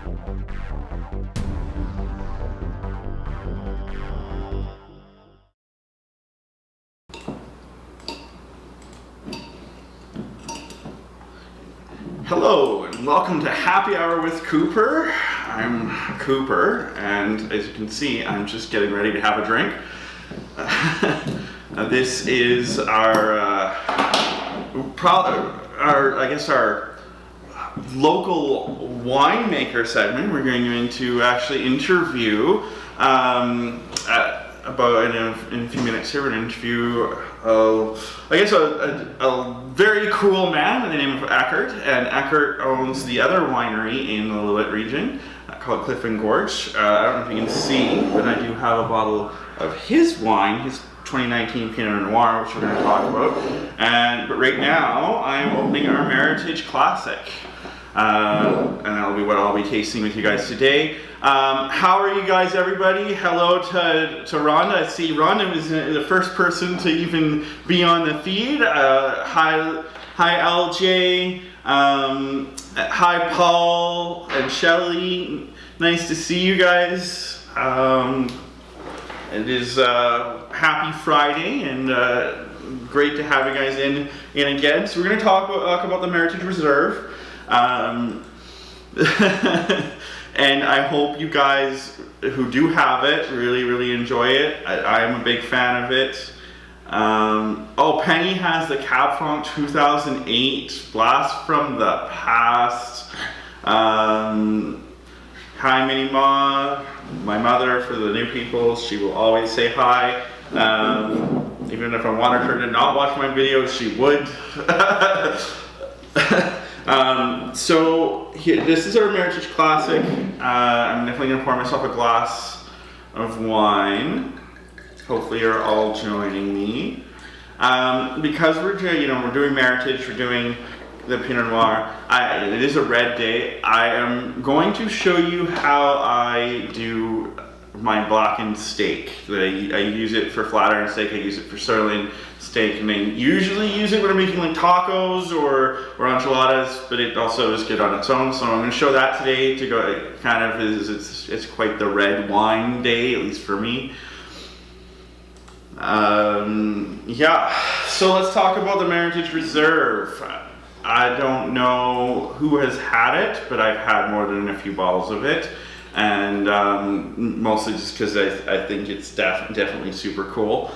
Hello and welcome to Happy Hour with Cooper. I'm Cooper, and as you can see, I'm just getting ready to have a drink. This is our local winemaker segment. We're going to actually interview in a few minutes here. We're going to interview a very cool man by the name of Eckhard, and Eckhard owns the other winery in the Lillooet region called Cliff and Gorge. I don't know if you can see, but I do have a bottle of his wine, his 2019 Pinot Noir, which we're going to talk about. But right now, I'm opening our Meritage Classic, and that'll be what I'll be tasting with you guys today. How are you guys, everybody? Hello to Rhonda. I see Rhonda was the first person to even be on the feed. Hi LJ. Hi Paul and Shelly. Nice to see you guys. It is happy Friday, and great to have you guys in again. So we're going to talk about the Meritage Reserve. And I hope you guys who do have it really enjoy it. I'm a big fan of it. Oh, Penny has the Cab Franc 2008 Blast from the Past. Hi Minnie Ma, my mother. For the new people, she will always say hi. Even if I wanted her to not watch my videos, she would. So this is our Meritage Classic. I'm definitely going to pour myself a glass of wine. Hopefully you're all joining me. Because we're doing Meritage, we're doing the Pinot Noir. It is a red day. I am going to show you how I do my blackened steak. I use it for flat iron steak, I use it for sirloin steak, and I usually use it when I'm making like tacos or enchiladas, but it also is good on its own. So I'm going to show that today to go. It kind of is, it's quite the red wine day, at least for me. Yeah, so let's talk about the Meritage Reserve. I don't know who has had it, but I've had more than a few bottles of it, and mostly just because I think it's definitely super cool.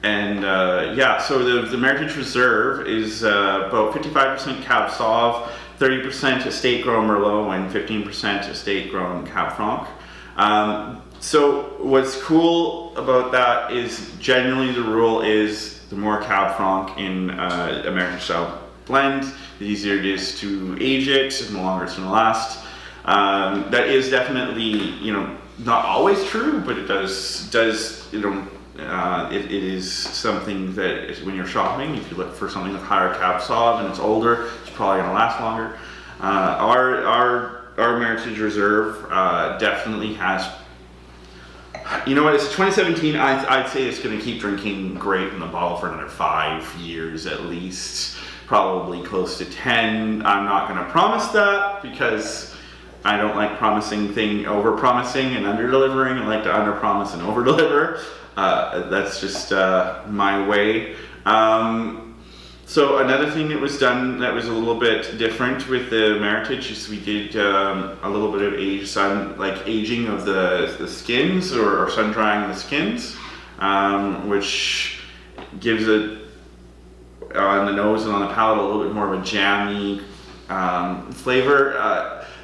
Yeah, so the Meritage Reserve is about 55% Cab Sauv, 30% estate grown Merlot, and 15% estate grown Cab Franc. So what's cool about that is generally the rule is the more Cab Franc in a Meritage style blend, the easier it is to age it and the longer it's going to last. That is definitely, not always true, but it does it is something that when you're shopping, if you look for something with higher Cab Sauv and it's older, it's probably going to last longer. Our Meritage Reserve definitely has. You know what? It's 2017. I'd say it's going to keep drinking great in the bottle for another 5 years at least, probably close to 10. I'm not going to promise that because I don't like over-promising and under-delivering. I like to under-promise and over-deliver. That's just my way. So another thing that was done that was a little bit different with the Meritage is we did a little bit of aging of the skins or sun drying the skins, which gives it on the nose and on the palate a little bit more of a jammy flavor.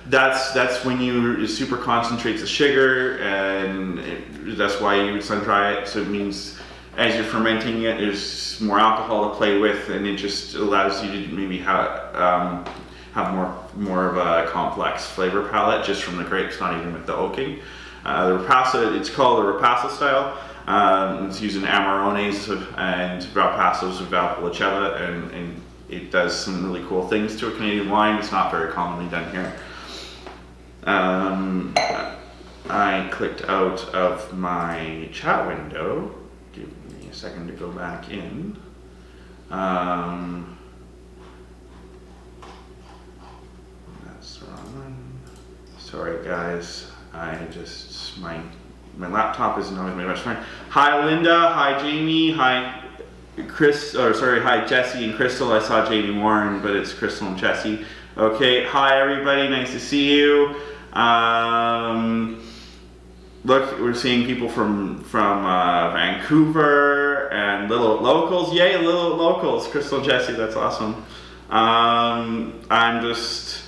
That's when it super concentrates the sugar, and that's why you would sun dry it. So it means as you're fermenting it, there's more alcohol to play with, and it just allows you to maybe have more of a complex flavor palette just from the grapes, not even with the oaking. The Rapaza, it's called the Rapaza style. It's using Amarones and Valpassos of Valpolicella, and it does some really cool things to a Canadian wine. It's not very commonly done here. I clicked out of my chat window. Give me a second to go back in. That's the wrong guys. My laptop isn't always my best friend. Hi Linda, hi Jamie, hi hi Jesse and Crystal. I saw Jamie Warren, but it's Crystal and Jesse. Okay, hi everybody, nice to see you. Look, we're seeing people from Vancouver and Lillooet locals. Yay, Lillooet locals, Crystal and Jesse, that's awesome. I'm just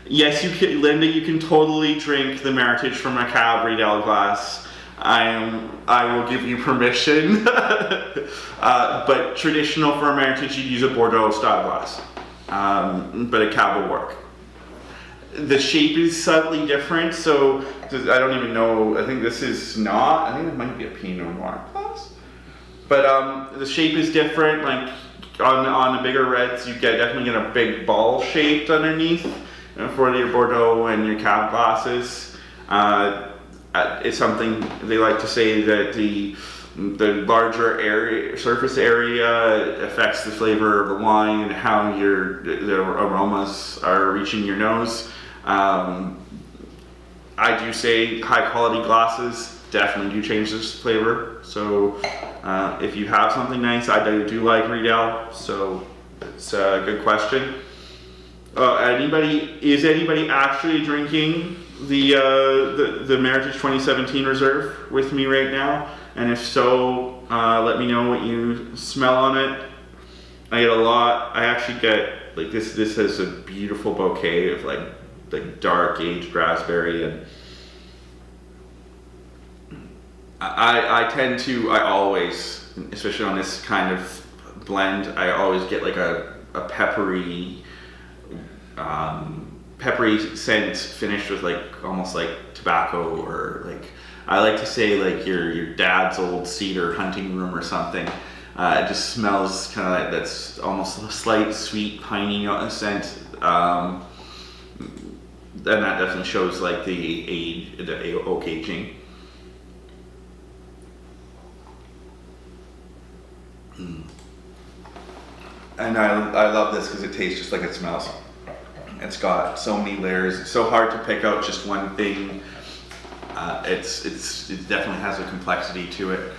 yes, you can, Linda. You can totally drink the Meritage from a Cab Riedel glass. I will give you permission. But traditional for a Meritage, you'd use a Bordeaux style glass. But a Cab will work. The shape is subtly different, so I don't even know. I think this is not. I think it might be a Pinot Noir glass. But the shape is different. Like on the bigger reds, you definitely get a big ball shaped underneath for your Bordeaux and your Cab glasses. It's something they like to say that the larger surface area affects the flavor of the wine and how the aromas are reaching your nose. I do say high quality glasses definitely do change this flavor. So if you have something nice, I do like Riedel. So it's a good question. Is anybody actually drinking the Meritage 2017 Reserve with me right now? And if so, let me know what you smell on it. I get a lot. I actually get like this. This has a beautiful bouquet of like dark aged raspberry, and I always, especially on this kind of blend, I always get like a peppery scent finished with like almost like tobacco, or like I like to say like your dad's old cedar hunting room or something. It just smells kind of like that's almost a slight sweet piney scent. And that definitely shows like the oak aging. And I love this because it tastes just like it smells. It's got so many layers. It's so hard to pick out just one thing. It definitely has a complexity to it.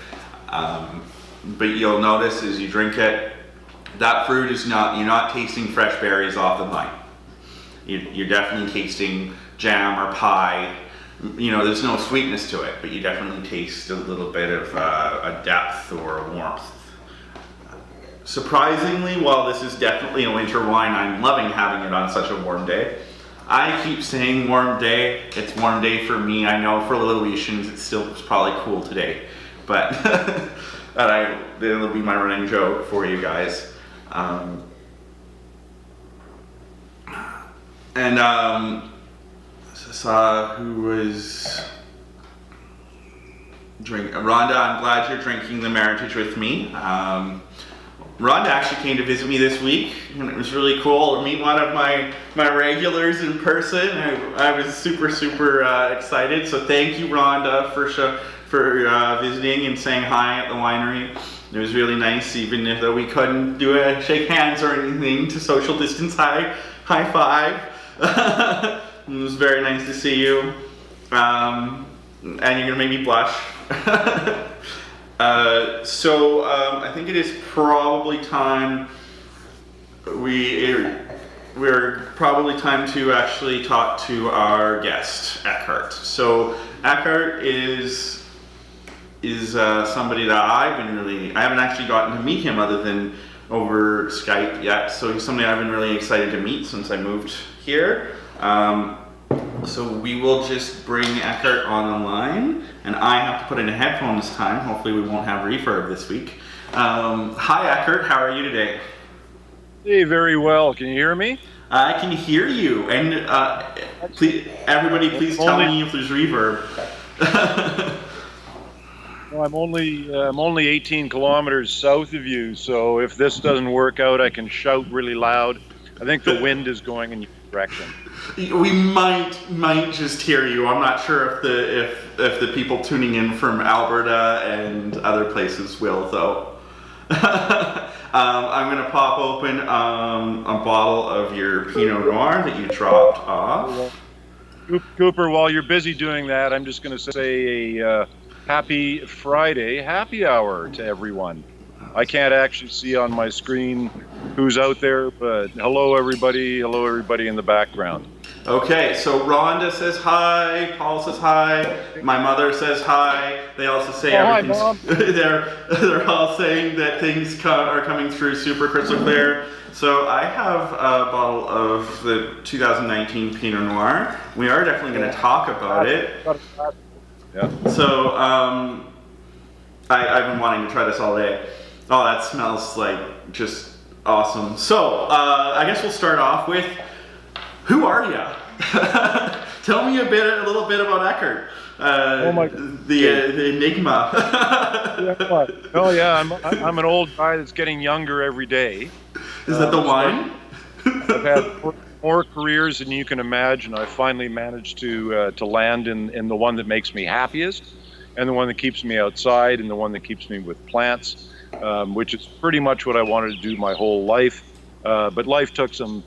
But you'll notice as you drink it, that fruit is not. You're not tasting fresh berries off the vine. You're definitely tasting jam or pie. There's no sweetness to it, but you definitely taste a little bit of a depth or a warmth. Surprisingly, while this is definitely a winter wine, I'm loving having it on such a warm day. I keep saying warm day. It's warm day for me. I know for Lillooetians it's probably cool today, but it'll be my running joke for you guys. Saw who was drinking. Rhonda, I'm glad you're drinking the Meritage with me. Rhonda actually came to visit me this week, and it was really cool to meet one of my regulars in person. I was super excited. So thank you, Rhonda, for visiting and saying hi at the winery. It was really nice, even though we couldn't do a shake hands or anything to social distance high five. It was very nice to see you, and you're gonna make me blush. I think it is probably time. We're probably time to actually talk to our guest, Eckhard. So Eckhard is somebody that I haven't actually gotten to meet him other than over Skype yet. So he's somebody I've been really excited to meet since I moved here. So we will just bring Eckhard on the line, and I have to put in a headphone this time. Hopefully we won't have refurb this week. Hi Eckhard, how are you today? Hey, very well. Can you hear me? I can hear you, and everybody please tell me if there's reverb. Well, I'm only 18 kilometers south of you, so if this doesn't work out, I can shout really loud. I think the wind is going in your direction. We might just hear you. I'm not sure if the people tuning in from Alberta and other places will, though. I'm gonna pop open a bottle of your Pinot Noir that you dropped off. Cooper, while you're busy doing that, I'm just going to say a happy Friday happy hour to everyone. I can't actually see on my screen who's out there, but hello everybody in the background. Okay, so Rhonda says hi, Paul says hi, my mother says hi. They also say everything's. Hi, Mom. they're all saying that things are coming through super crystal clear. So I have a bottle of the 2019 Pinot Noir. We are definitely going to talk about it. Yeah. So I've been wanting to try this all day. Oh, that smells like just awesome. So I guess we'll start off with, who are you? Tell me a little bit about Eckhard. The enigma. I'm an old guy that's getting younger every day. Is that the wine? I've had more careers than you can imagine. I finally managed to land in the one that makes me happiest, and the one that keeps me outside, and the one that keeps me with plants, which is pretty much what I wanted to do my whole life. But life took some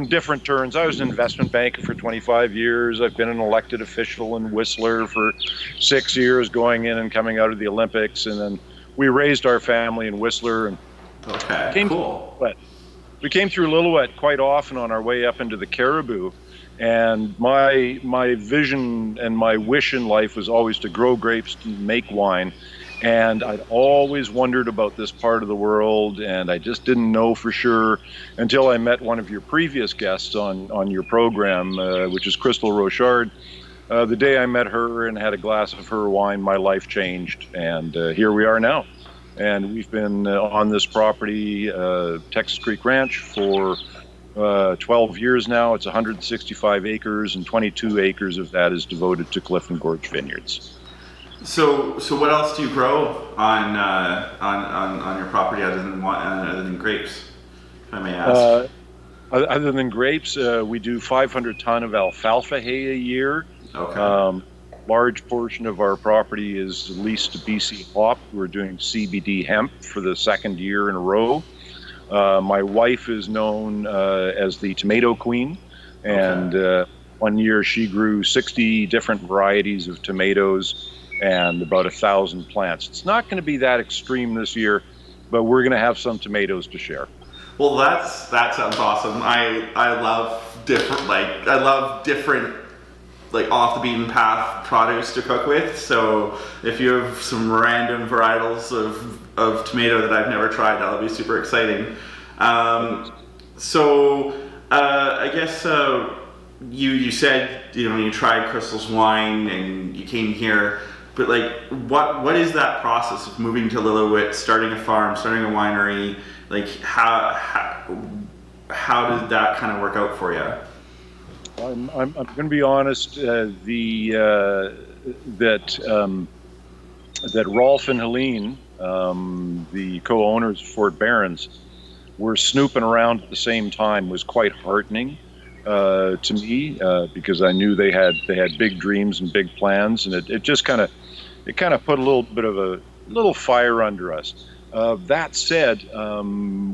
different turns. I was an investment banker for 25 years. I've been an elected official in Whistler for 6 years, going in and coming out of the Olympics, and then we raised our family in Whistler. And cool. We came through Lillooet quite often on our way up into the Caribou, and my vision and my wish in life was always to grow grapes to make wine. And I'd always wondered about this part of the world, and I just didn't know for sure until I met one of your previous guests on your program, which is Crystal Rochard. The day I met her and had a glass of her wine, my life changed, and here we are now. And we've been on this property, Texas Creek Ranch, for 12 years now. It's 165 acres, and 22 acres of that is devoted to Cliff and Gorge vineyards. So what else do you grow on your property other than grapes, if I may ask? Other than grapes, we do 500 ton of alfalfa hay a year. Okay. Large portion of our property is leased to BC Hop. We're doing CBD hemp for the second year in a row. My wife is known as the tomato queen, and one year she grew 60 different varieties of tomatoes and about 1,000 plants. It's not going to be that extreme this year, but we're going to have some tomatoes to share. Well, that sounds awesome. I love different like off the beaten path produce to cook with. So if you have some random varietals of tomato that I've never tried, that'll be super exciting. I guess you said you tried Crystal's wine and you came here. But like, what is that process of moving to Lillooet, starting a farm, starting a winery? Like, how did that kind of work out for you? I'm going to be honest. That Rolf and Helene, the co-owners of Fort Berens, were snooping around at the same time was quite heartening to me, because I knew they had big dreams and big plans, and it just kind of put a little bit of a little fire under us. That said,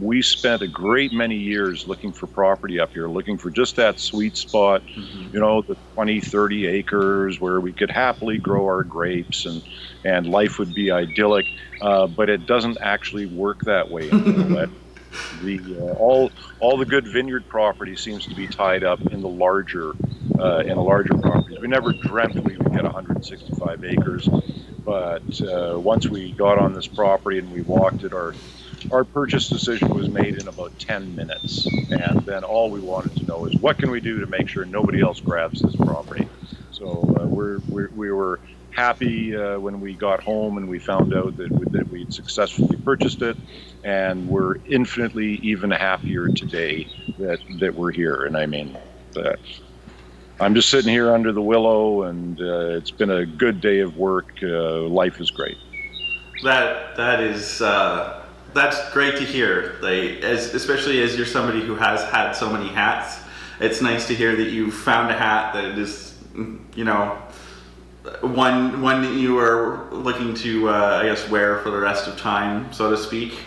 we spent a great many years looking for property up here, looking for just that sweet spot, the 20, 30 acres where we could happily grow our grapes and life would be idyllic. But it doesn't actually work that way in Lillooet. All the good vineyard property seems to be tied up in the larger properties. We never dreamt we would get 165 acres, but once we got on this property and we walked it, our purchase decision was made in about 10 minutes, and then all we wanted to know is what can we do to make sure nobody else grabs this property. So we were happy when we got home and we found out that we'd successfully purchased it, and we're infinitely even happier today that we're here. And I mean, I'm just sitting here under the willow, and it's been a good day of work. Life is great. That's great to hear. Like, especially as you're somebody who has had so many hats, it's nice to hear that you found a hat that is, one that you are looking to, I guess, wear for the rest of time, so to speak.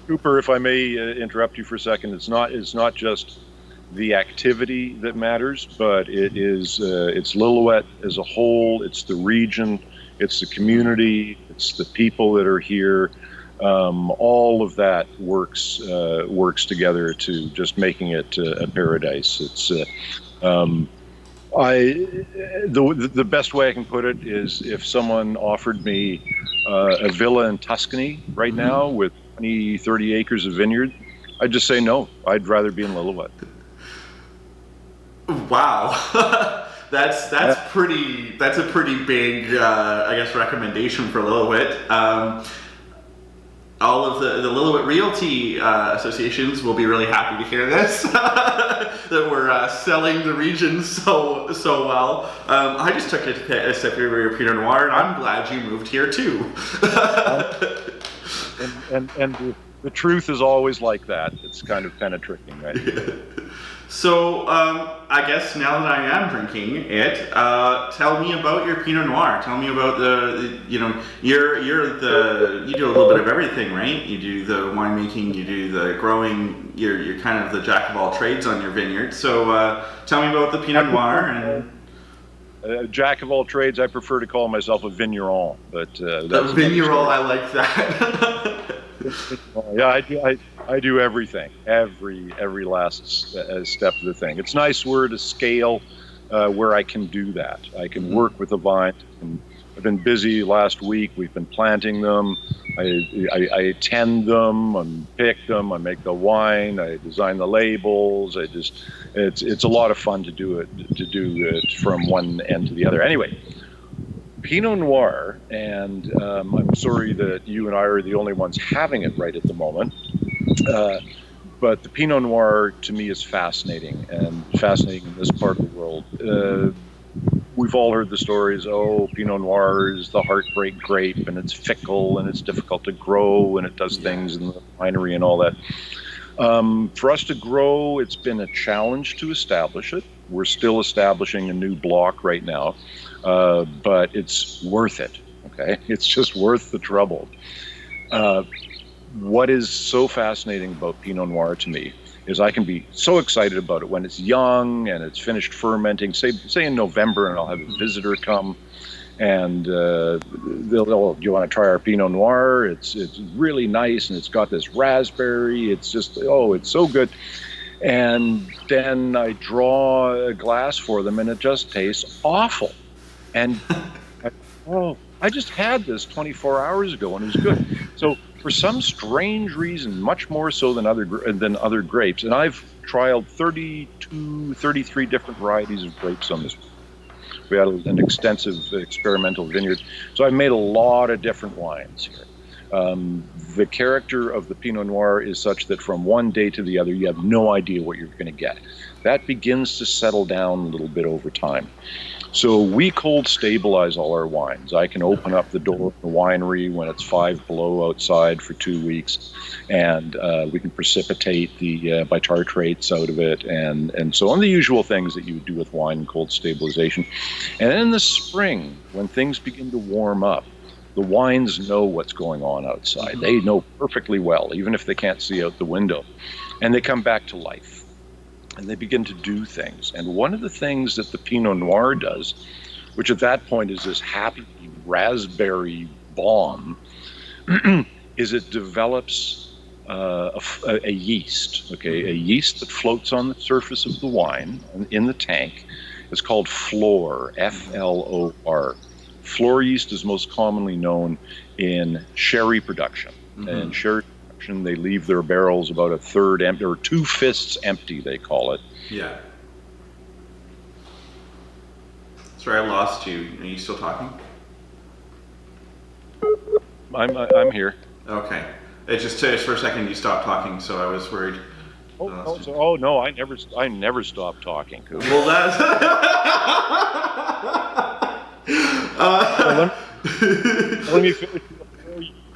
Cooper, if I may interrupt you for a second, it's not just the activity that matters, but it's Lillooet as a whole. It's the region, it's the community, it's the people that are here. All of that works together to just making it a paradise. It's the best way I can put it is if someone offered me a villa in Tuscany right now with 20, 30 acres of vineyard, I'd just say no. I'd rather be in Lillooet. Wow. That's a pretty big I guess recommendation for Lillooet. All of the Lillooet Realty associations will be really happy to hear this, that we're selling the region so well. I just took a sip of your Pinot Noir, and I'm glad you moved here too. and the truth is always like that. It's kind of penetrating, right? Yeah. So I guess now that I am drinking it, tell me about your Pinot Noir. Tell me about you do a little bit of everything, right? You do the winemaking, you do the growing. You're kind of the jack of all trades on your vineyard. So tell me about the Pinot Noir and. Jack of all trades. I prefer to call myself a vigneron, but that's vigneron. I like that. Yeah, I do everything, every last step of the thing. It's nice we're at a scale where I can do that. I can work with the vine. I've been busy last week. We've been planting them. I tend them and pick them. I make the wine. I design the labels. It's a lot of fun to do it from one end to the other. Anyway. Pinot Noir, and I'm sorry that you and I are the only ones having it right at the moment, but the Pinot Noir to me is fascinating, and fascinating in this part of the world. We've all heard the stories, Pinot Noir is the heartbreak grape, and it's fickle, and it's difficult to grow, and it does things in the winery and all that. For us to grow, it's been a challenge to establish it. We're still establishing a new block right now. But it's worth it, okay? It's just worth the trouble. What is so fascinating about Pinot Noir to me is I can be so excited about it when it's young and it's finished fermenting, say in November, and I'll have a visitor come and they'll, you want to try our Pinot Noir? It's really nice, and it's got this raspberry. It's just, it's so good. And then I draw a glass for them, and it just tastes awful. And I just had this 24 hours ago, and it was good. So for some strange reason, much more so than other grapes, and I've trialed 33 different varieties of grapes on this. We had an extensive experimental vineyard, so I've made a lot of different wines here. The character of the Pinot Noir is such that from one day to the other, you have no idea what you're going to get. That begins to settle down a little bit over time. So we cold stabilize all our wines. I can open up the door of the winery when it's 5 below outside for 2 weeks, and we can precipitate the bitartrates out of it, and so on, the usual things that you would do with wine and cold stabilization. And then in the spring, when things begin to warm up, the wines know what's going on outside. They know perfectly well, even if they can't see out the window, and they come back to life. And they begin to do things. And one of the things that the Pinot Noir does, which at that point is this happy raspberry bomb, is it develops a yeast, okay? A yeast that floats on the surface of the wine in the tank. It's called flor, F-L-O-R. Flor yeast is most commonly known in sherry production. And sherry production, they leave their barrels about a third empty, or 2 fists empty, they call it. Yeah. Sorry, I lost you. Are you still talking? I'm here. Okay. It just for a second you stopped talking, so I was worried. No, I never stopped talking. Well, that's. Let me finish.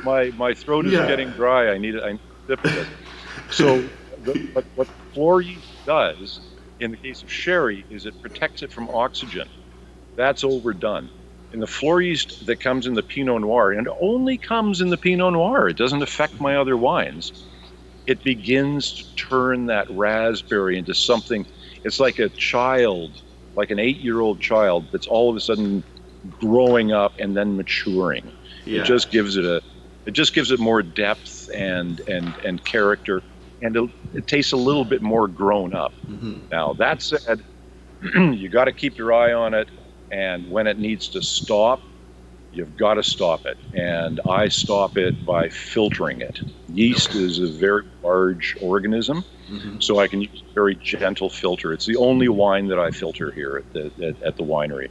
My throat is getting dry. I need a sip of this. So, what flor yeast does in the case of sherry is it protects it from oxygen. That's overdone. In the flor yeast that comes in the Pinot Noir, and it only comes in the Pinot Noir, it doesn't affect my other wines, it begins to turn that raspberry into something it's like a child, like an 8-year-old child that's all of a sudden growing up and then maturing. Yeah. It just gives it more depth and character, and it tastes a little bit more grown up. Now, that said, you got to keep your eye on it, and when it needs to stop, you've got to stop it. And I stop it by filtering it. Yeast is a very large organism, so I can use a very gentle filter. It's the only wine that I filter here at the winery.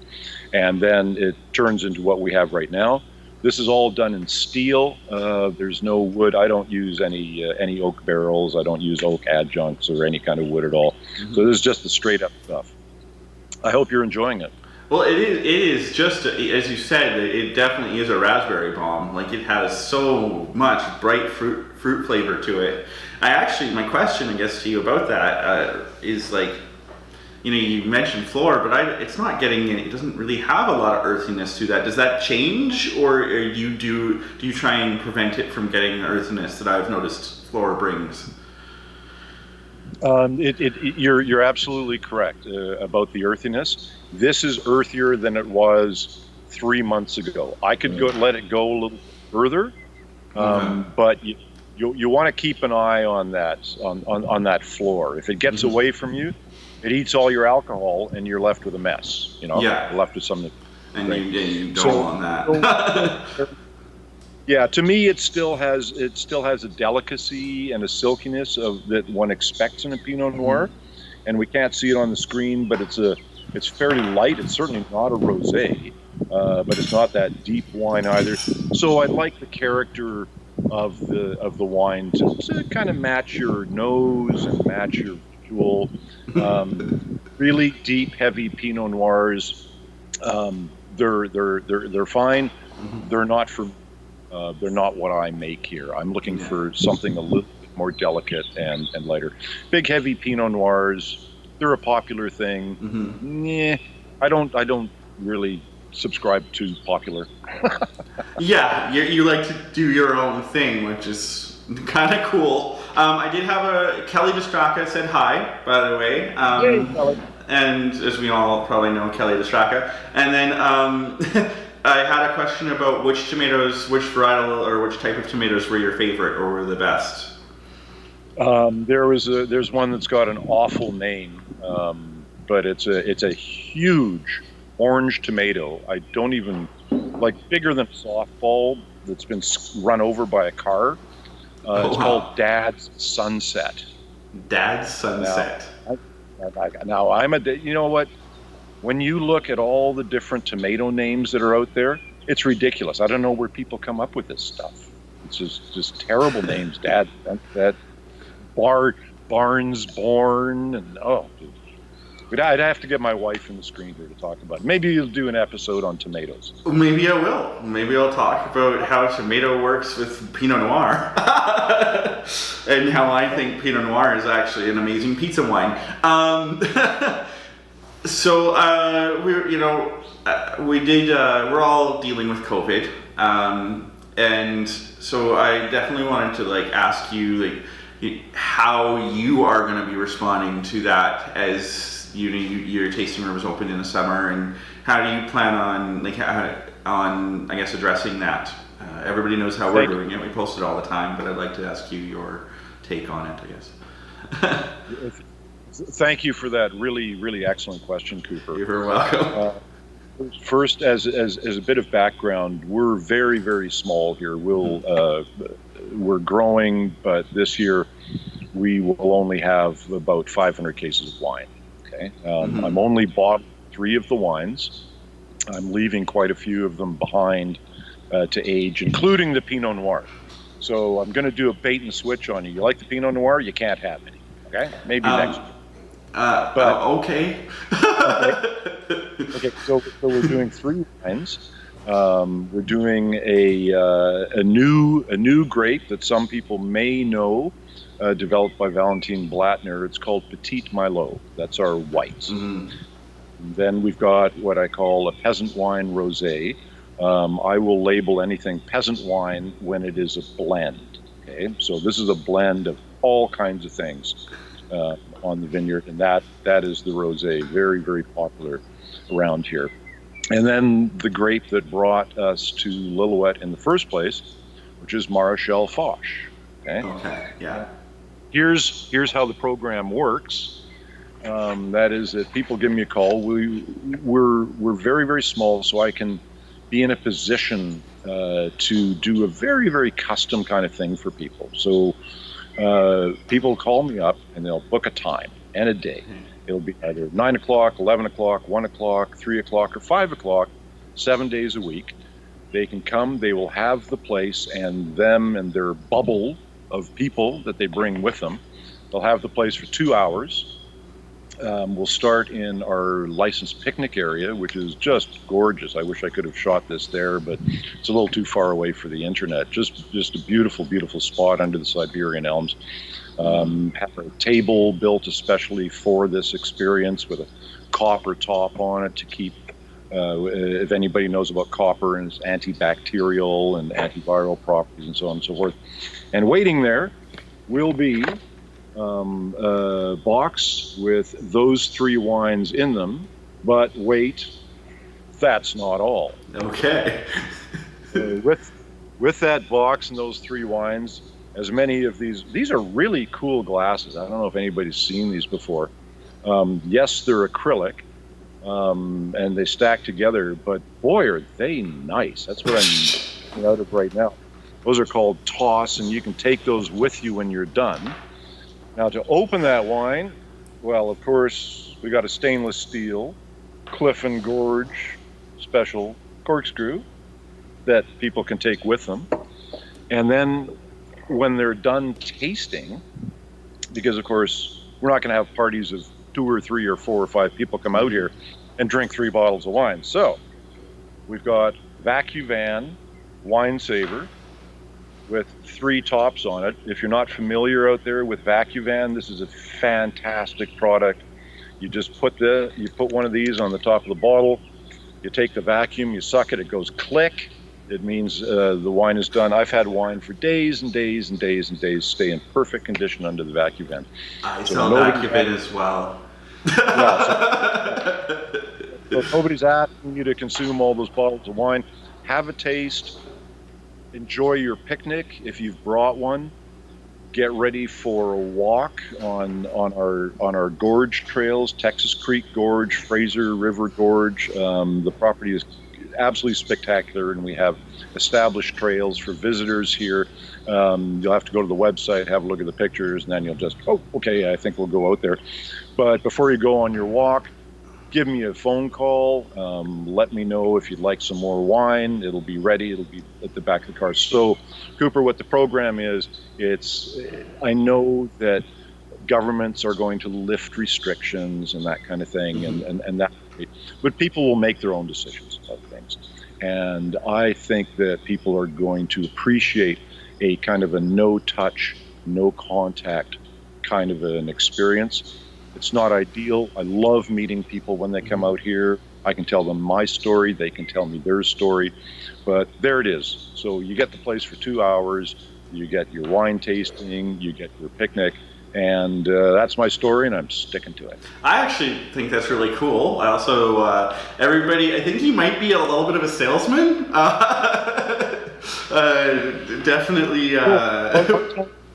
And then it turns into what we have right now. This is all done in steel. There's no wood. I don't use any oak barrels. I don't use oak adjuncts or any kind of wood at all. So this is just the straight up stuff. I hope you're enjoying it. Well, it is just, as you said, it definitely is a raspberry bomb. Like, it has so much bright fruit flavor to it. My question, I guess, to you about that is like, you mentioned floor, but it's not getting it doesn't really have a lot of earthiness to that. Does that change, or do you try and prevent it from getting the earthiness that I've noticed floor brings? You're absolutely correct about the earthiness. This is earthier than it was 3 months ago. I could let it go a little further, but you want to keep an eye on that floor. If it gets away from you, it eats all your alcohol, and you're left with a mess. You're left with something. And you don't want that. Yeah, to me, it still has a delicacy and a silkiness that one expects in a Pinot Noir, and we can't see it on the screen, but it's fairly light. It's certainly not a rosé, but it's not that deep wine either. So I like the character of the wine to kind of match your nose and match your visual. Really deep, heavy Pinot Noirs. They're fine. They're not for. They're not what I make here. I'm looking for something a little bit more delicate and lighter. Big, heavy Pinot Noirs, they're a popular thing. I don't really subscribe to popular. Yeah, you like to do your own thing, which is kind of cool. I did have Kelly Distracca said hi, by the way. Hey, Kelly. And as we all probably know, Kelly Distracca. And then I had a question about which varietal or which type of tomatoes were your favorite or were the best. There's one that's got an awful name, but it's a huge orange tomato. I don't even bigger than a softball that's been run over by a car. It's called Dad's Sunset. Dad's Sunset. Now you know what? When you look at all the different tomato names that are out there, it's ridiculous. I don't know where people come up with this stuff. It's just terrible names. Dad's Sunset, Barnes Born, and But I'd have to get my wife in the screen here to talk about it. Maybe you'll do an episode on tomatoes. Maybe I will. Maybe I'll talk about how tomato works with Pinot Noir. And how I think Pinot Noir is actually an amazing pizza wine. So we're all dealing with COVID. And so I definitely wanted to ask you how you are going to be responding to that as your tasting room is open in the summer, and how do you plan on I guess addressing that? Everybody knows how we're doing it. We post it all the time, but I'd like to ask you your take on it, I guess. Thank you for that really, really excellent question, Cooper. You're welcome. First, as a bit of background, we're very, very small here. We're growing, but this year we will only have about 500 cases of wine. Okay, I'm only bought 3 of the wines. I'm leaving quite a few of them behind to age, including the Pinot Noir. So I'm going to do a bait and switch on you. You like the Pinot Noir? You can't have any. Okay, maybe next year. Okay. Okay, so we're doing 3 wines. We're doing a new grape that some people may know, developed by Valentine Blattner. It's called Petit Milo. That's our white. Then we've got what I call a peasant wine rosé. I will label anything peasant wine when it is a blend. Okay, so this is a blend of all kinds of things. on the vineyard, and that is the rosé, very, very popular around here. And then the grape that brought us to Lillooet in the first place, which is Maréchal Foch. Okay, yeah. Here's how the program works. That is that people give me a call. We're very, very small, so I can be in a position to do a very, very custom kind of thing for people. So people call me up and they'll book a time and a day. It'll be either 9 o'clock, 11 o'clock, 1 o'clock, 3 o'clock, or 5 o'clock, 7 days a week. They can come, they will have the place and them and their bubble of people that they bring with them. They'll have the place for 2 hours. We'll start in our licensed picnic area, which is just gorgeous. I wish I could have shot this there, but it's a little too far away for the internet. Just a beautiful, beautiful spot under the Siberian elms. Have a table built especially for this experience with a copper top on it to keep, if anybody knows about copper and its antibacterial and antiviral properties and so on and so forth. And waiting there will be a box with those 3 wines in them, but wait, that's not all. Okay. With that box and those 3 wines, as many of these are really cool glasses. I don't know if anybody's seen these before. Yes, they're acrylic, and they stack together, but boy, are they nice. That's what I'm out of right now. Those are called Toss, and you can take those with you when you're done. Now, to open that wine, well, of course, we got a stainless steel Cliff and Gorge special corkscrew that people can take with them. And then when they're done tasting, because, of course, we're not going to have parties of 2 or 3 or 4 or 5 people come out here and drink 3 bottles of wine. So we've got Vacuvan Wine Saver with 3 tops on it. If you're not familiar out there with Vacuvan, this is a fantastic product. You just put one of these on the top of the bottle, you take the vacuum, you suck it, it goes click. It means the wine is done. I've had wine for days and days and days and days stay in perfect condition under the Vacuvan. I sell Vacuvan as well. So nobody's asking you to consume all those bottles of wine. Have a taste. Enjoy your picnic if you've brought one. Get ready for a walk on our gorge trails, Texas Creek Gorge, Fraser River Gorge. The property is absolutely spectacular, and we have established trails for visitors here. You'll have to go to the website, have a look at the pictures, and then you'll just, oh, okay, I think we'll go out there. But before you go on your walk, give me a phone call. Let me know if you'd like some more wine. It'll be ready. It'll be at the back of the car. So, Cooper, what the program is, I know that governments are going to lift restrictions and that kind of thing, and that, but people will make their own decisions about things. And I think that people are going to appreciate a kind of a no-touch, no-contact kind of an experience. It's not ideal. I love meeting people when they come out here. I can tell them my story. They can tell me their story. But there it is. So you get the place for 2 hours. You get your wine tasting. You get your picnic. And that's my story, and I'm sticking to it. I actually think that's really cool. I also, I think you might be a little bit of a salesman. Definitely.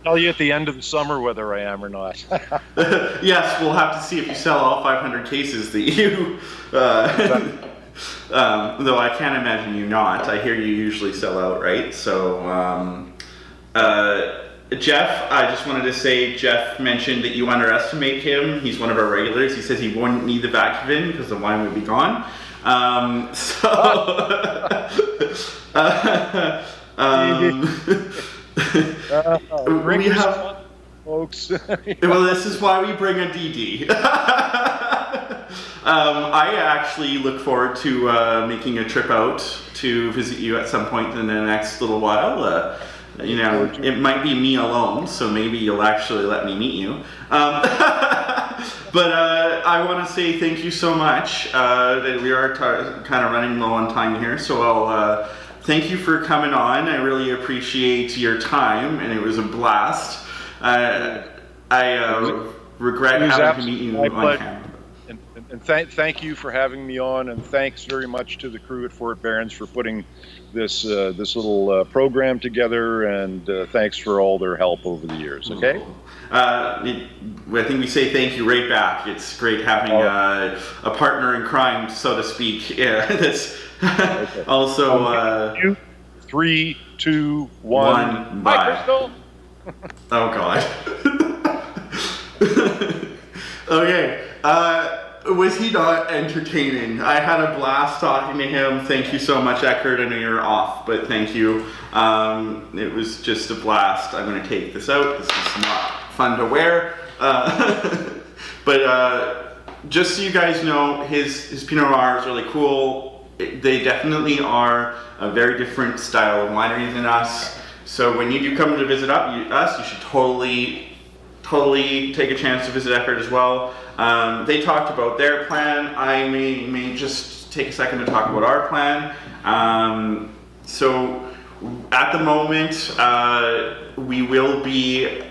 Tell you at the end of the summer whether I am or not. Yes, we'll have to see if you sell all 500 cases that you. Though I can't imagine you not. I hear you usually sell out, right? So, Jeff, I just wanted to say, Jeff mentioned that you underestimate him. He's one of our regulars. He says he wouldn't need the Vacuvan because the wine would be gone. We have, folks. Well, this is why we bring a DD. I actually look forward to making a trip out to visit you at some point in the next little while. It might be me alone, so maybe you'll actually let me meet you. But I want to say thank you so much. That we are kind of running low on time here, so I'll thank you for coming on. I really appreciate your time, and it was a blast. I regret It was having to meet you my on pleasure. camera. And thank you for having me on, and thanks very much to the crew at Fort Berens for putting this little program together, and thanks for all their help over the years. Okay. I think we say thank you right back. It's great having a partner in crime, so to speak. Yeah, that's Okay. also. 3, 2, 1. Bye. Bye, Crystal. Oh God. Okay. Was he not entertaining? I had a blast talking to him. Thank you so much, Eckhard. I know you're off, but thank you. It was just a blast. I'm going to take this out. This is not fun to wear. But just so you guys know, his Pinot Noir is really cool. They definitely are a very different style of winery than us. So when you do come to visit us, you should totally take a chance to visit Eckhard as well. They talked about their plan. I may just take a second to talk about our plan. So at the moment, we will be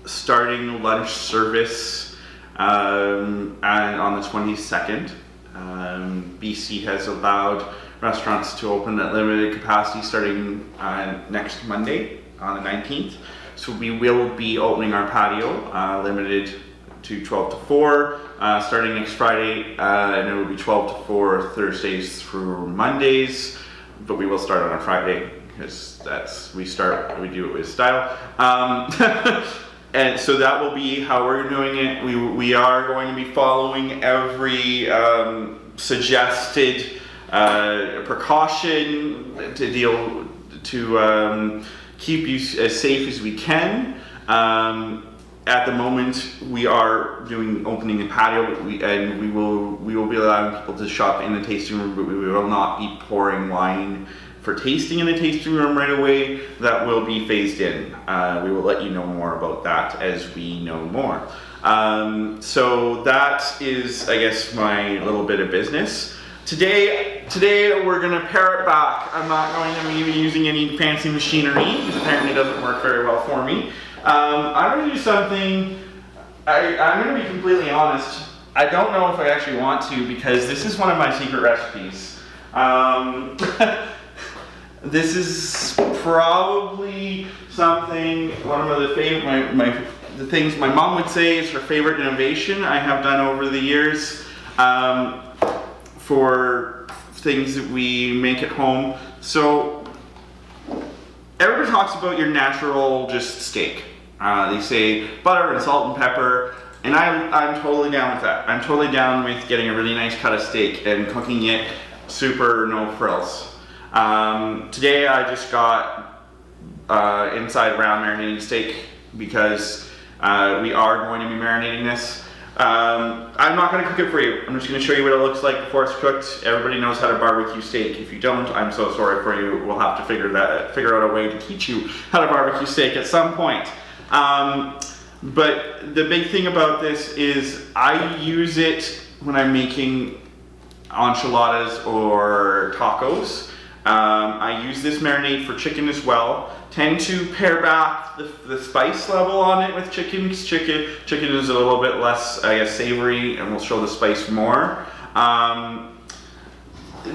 starting lunch service on the 22nd. BC has allowed restaurants to open at limited capacity starting next Monday on the 19th. So we will be opening our patio, limited to 12 to 4, starting next Friday, and it will be 12 to 4 Thursdays through Mondays, but we will start on a Friday because we do it with style. And so that will be how we're doing it. We are going to be following every suggested precaution to keep you as safe as we can. At the moment, we are opening the patio, but we will be allowing people to shop in the tasting room, but we will not be pouring wine for tasting in the tasting room right away. That will be phased in. We will let you know more about that as we know more. So that is, I guess, my little bit of business. Today we're going to pare it back. I'm not going to be using any fancy machinery, because apparently it doesn't work very well for me. I'm going to do something, I'm going to be completely honest, I don't know if I actually want to, because this is one of my secret recipes. This is probably something, one of the the things my mom would say is her favorite innovation I have done over the years for things that we make at home. So everybody talks about your natural just steak. They say butter and salt and pepper, and I'm totally down with that. I'm totally down with getting a really nice cut of steak and cooking it super no frills. Today I just got inside round marinated steak because we are going to be marinating this. I'm not going to cook it for you. I'm just going to show you what it looks like before it's cooked. Everybody knows how to barbecue steak. If you don't, I'm so sorry for you. We'll have to figure out a way to teach you how to barbecue steak at some point. But the big thing about this is I use it when I'm making enchiladas or tacos. I use this marinade for chicken as well. Tend to pare back the spice level on it with chicken, because chicken is a little bit less, I guess, savory, and will show the spice more.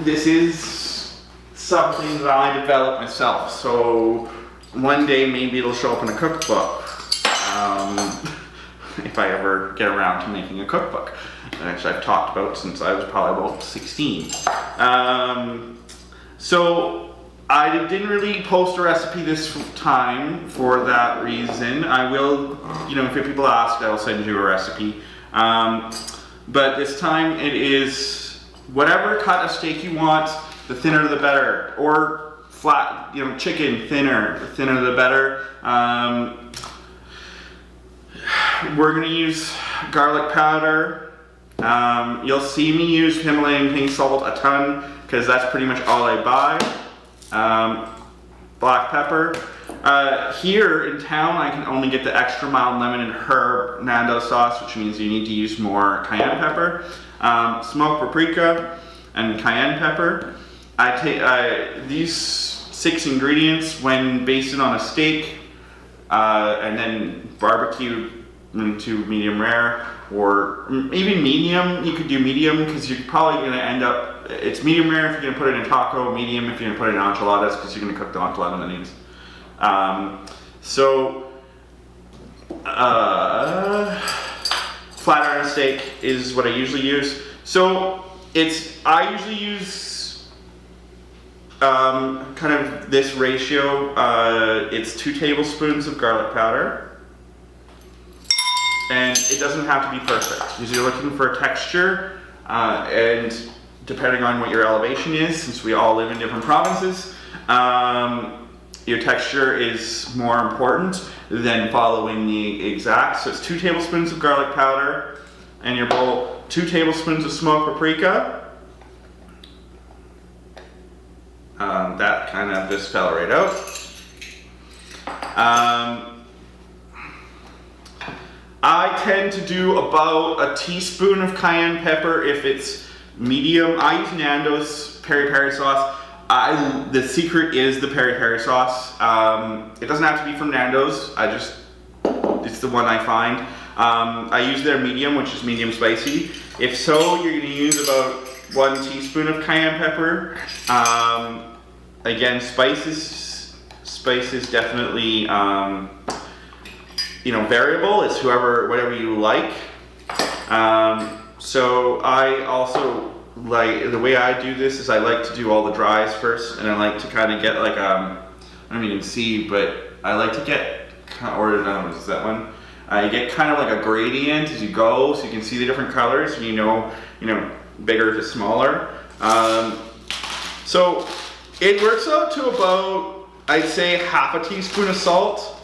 This is something that I developed myself, so one day maybe it'll show up in a cookbook, if I ever get around to making a cookbook. Actually, I've talked about since I was probably about 16. So I didn't really post a recipe this time for that reason. I will, if people ask, I will send you a recipe. But this time it is whatever cut of steak you want, the thinner the better. Or flat, chicken, thinner. The thinner the better. We're gonna use garlic powder. You'll see me use Himalayan pink salt a ton, because that's pretty much all I buy. Black pepper. Here in town, I can only get the extra mild lemon and herb Nando sauce, which means you need to use more cayenne pepper. Smoked paprika and cayenne pepper. I take these 6 ingredients when basted on a steak, and then barbecued into medium rare, or even medium. You could do medium because you're probably going to end up, it's medium rare if you're going to put it in taco, medium if you're going to put it in enchiladas because you're going to cook the enchilada underneath. Flat iron steak is what I usually use. So I usually use kind of this ratio. It's 2 tablespoons of garlic powder, and it doesn't have to be perfect because you're looking for a texture, and depending on what your elevation is, since we all live in different provinces, your texture is more important than following the exact. So it's 2 tablespoons of garlic powder in your bowl, 2 tablespoons of smoked paprika. That kind of just fell right out. I tend to do about a teaspoon of cayenne pepper if it's medium. I use Nando's peri peri sauce. The secret is the peri peri sauce. It doesn't have to be from Nando's. It's the one I find. I use their medium, which is medium spicy. If so, you're going to use about 1 teaspoon of cayenne pepper. Again, spice is definitely variable. It's whatever you like. So I also the way I do this is I like to do all the dries first, and I like to kind of get like I don't even see, but I like to get is that one? You get kind of like a gradient as you go, so you can see the different colors, and bigger to smaller. So it works out to about, I'd say, half a teaspoon of salt.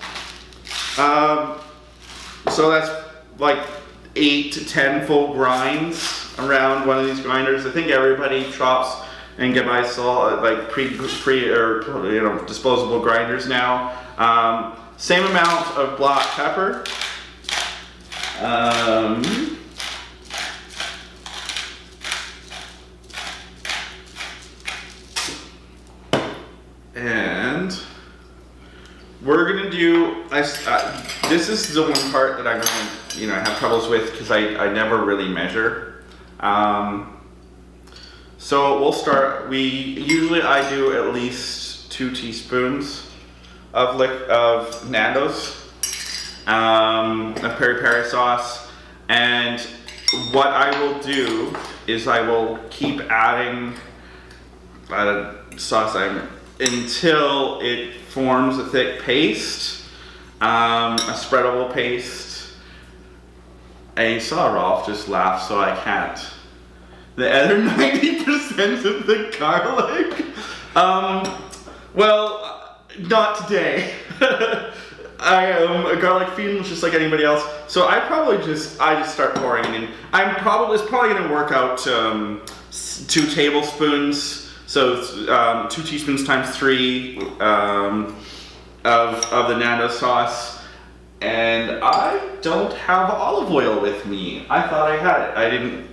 So that's like 8 to 10 full grinds around one of these grinders. I think everybody chops and buys salt like pre or disposable grinders now. Same amount of black pepper. And we're gonna do. This is the one part that I'm gonna, have troubles with because I never really measure. So we'll start. I do at least 2 teaspoons of Nando's, of peri peri sauce, and what I will do is I will keep adding sauce until it forms a thick paste, a spreadable paste. And you saw Rolf just laugh, so I can't. The other 90% of the garlic? Well, not today. I am a garlic fiend just like anybody else. So I just start pouring it in. It's probably gonna work out 2 tablespoons. So it's 2 teaspoons times 3 of the Nando's sauce. And I don't have olive oil with me. I thought I had it. I didn't.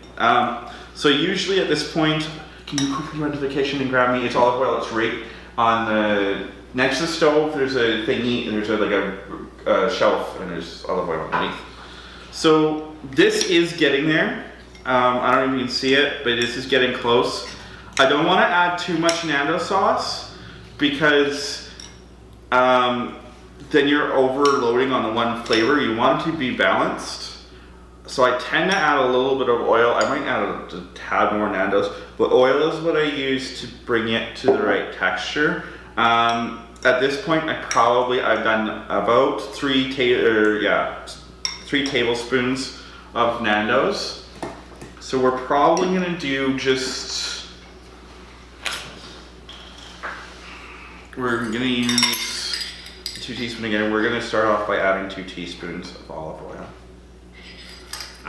So usually at this point, can you quickly run to the kitchen and grab me? It's olive oil. It's right on the next to the stove. There's a thingy, and there's a shelf, and there's olive oil underneath. So this is getting there. I don't know if you can see it, but this is getting close. I don't want to add too much Nando's sauce because then you're overloading on the one flavor. You want it to be balanced. So I tend to add a little bit of oil. I might add a tad more Nando's, but oil is what I use to bring it to the right texture. At this point, I've done about 3 tablespoons of Nando's. So we're probably gonna do we're gonna use 2 teaspoons again. We're gonna start off by adding 2 teaspoons of olive oil.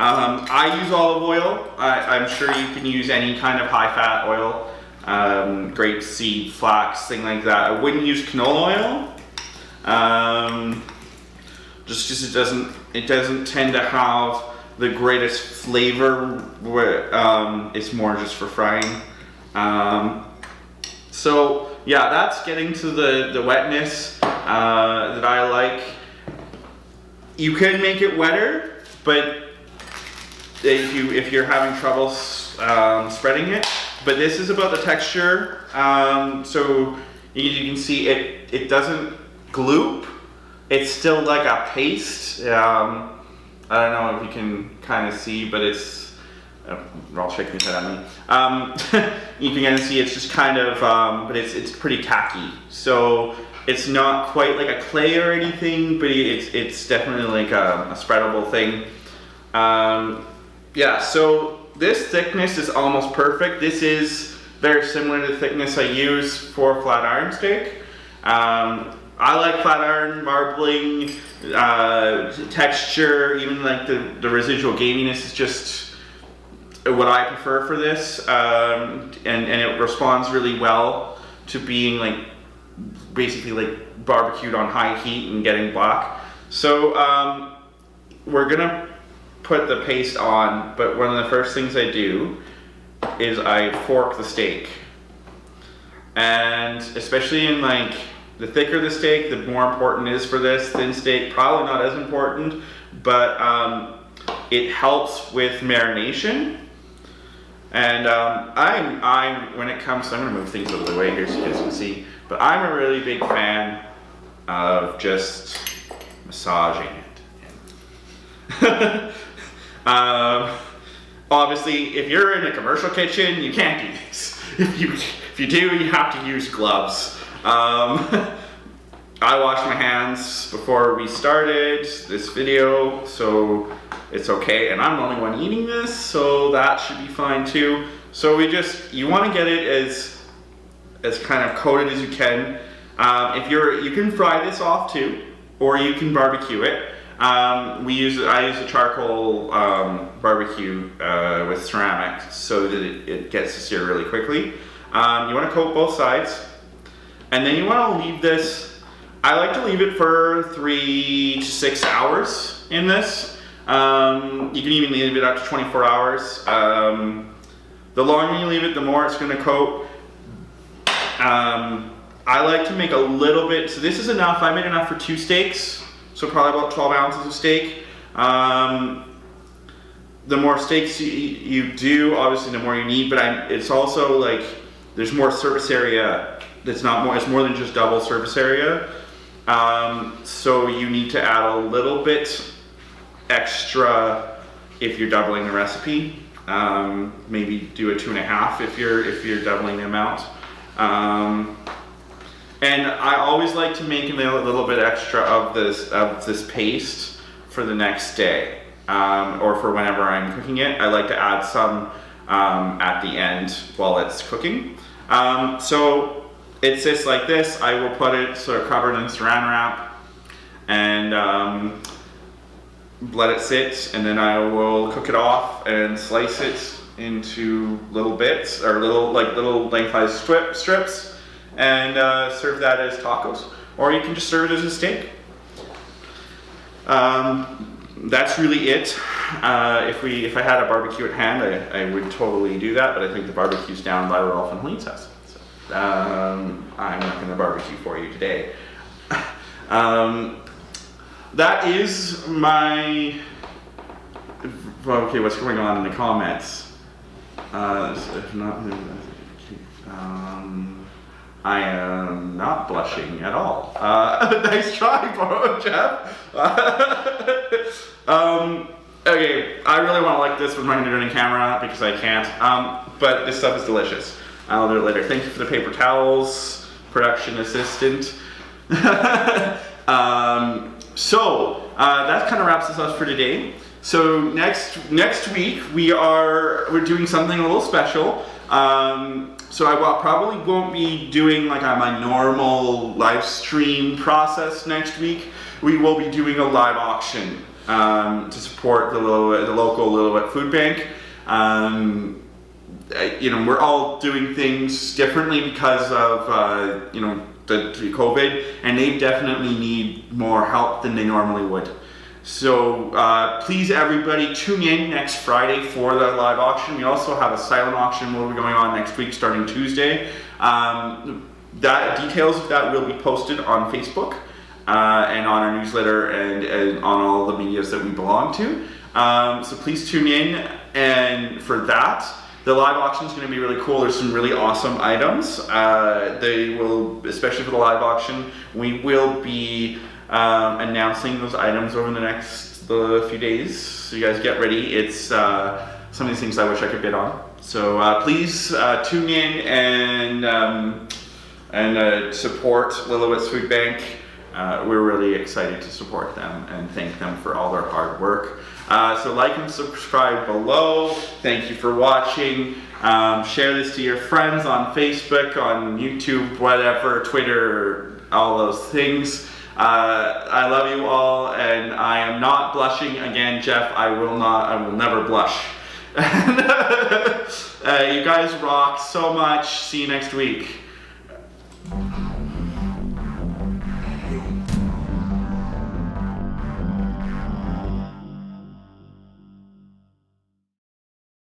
I use olive oil. I'm sure you can use any kind of high-fat oil, grapeseed, flax, thing like that. I wouldn't use canola oil, just because it doesn't tend to have the greatest flavor. It's more just for frying. So yeah, that's getting to the wetness that I like. You can make it wetter, but if you're having trouble spreading it, but this is about the texture. So you can see it doesn't gloop. It's still like a paste. I don't know if you can kind of see, but it's. They're all shaking their head at me. You can kind of see it's just kind of, but it's pretty tacky. So it's not quite like a clay or anything, but it's definitely like a spreadable thing. Yeah, so this thickness is almost perfect. This is very similar to the thickness I use for flat iron steak. I like flat iron, marbling, texture, even like the residual gaminess is just what I prefer for this. And it responds really well to being like basically like barbecued on high heat and getting black. So we're gonna put the paste on, but one of the first things I do is I fork the steak. And especially in like the thicker the steak, the more important it is for this. Thin steak, probably not as important, but it helps with marination. And I'm when it comes, I'm gonna move things out of the way here so you guys can see, but I'm a really big fan of just massaging it. Obviously, if you're in a commercial kitchen, you can't do this. If you do, you have to use gloves. I washed my hands before we started this video, so it's okay. And I'm the only one eating this, so that should be fine too. So you want to get it as kind of coated as you can. You can fry this off too, or you can barbecue it. I use a charcoal barbecue with ceramic so that it gets to sear really quickly. You want to coat both sides, and then you want to leave this. I like to leave it for 3 to 6 hours in this. You can even leave it up to 24 hours. The longer you leave it, the more it's going to coat. I like to make a little bit. So this is enough. I made enough for 2 steaks. So probably about 12 ounces of steak. The more steaks you do, obviously the more you need, but it's also like, there's more surface area. It's more than just double surface area. So you need to add a little bit extra if you're doubling the recipe. Maybe do a 2.5 if you're doubling the amount. And I always like to make a little bit extra of this paste for the next day, or for whenever I'm cooking it. I like to add some at the end while it's cooking. So it sits like this. I will put it sort of covered in saran wrap and let it sit, and then I will cook it off and slice it into little bits, or little lengthwise strips, and serve that as tacos, or you can just serve it as a steak. That's really it. If I had a barbecue at hand, I would totally do that, but I think the barbecue's down by Rolf and Helene's house. So, I'm not going to barbecue for you today. That is my. Okay, what's going on in the comments? If not, I am not blushing at all. Nice try, Jeff. Okay, I really want to like this with my running camera because I can't. But this stuff is delicious. I'll do it later. Thank you for the paper towels, production assistant. So that kind of wraps us up for today. So next week we're doing something a little special. So I probably won't be doing like my normal live stream process next week. We will be doing a live auction to support the local Lillooet Food Bank. We're all doing things differently because of the COVID, and they definitely need more help than they normally would. So please, everybody, tune in next Friday for the live auction. We also have a silent auction will be going on next week, starting Tuesday. Details of that will be posted on Facebook. and on our newsletter and on all the medias that we belong to. So please tune in and for that. The live auction is going to be really cool. There's some really awesome items. They will, especially for the live auction, we will be announcing those items over the next few days. So you guys get ready. It's some of these things I wish I could bid on. So please tune in and support Lillooet's Food Bank. We're really excited to support them and thank them for all their hard work. So like and subscribe below. Thank you for watching. Share this to your friends on Facebook, on YouTube, whatever, Twitter, all those things. I love you all, and I am not blushing again, Jeff. I will never blush. You guys rock so much. See you next week.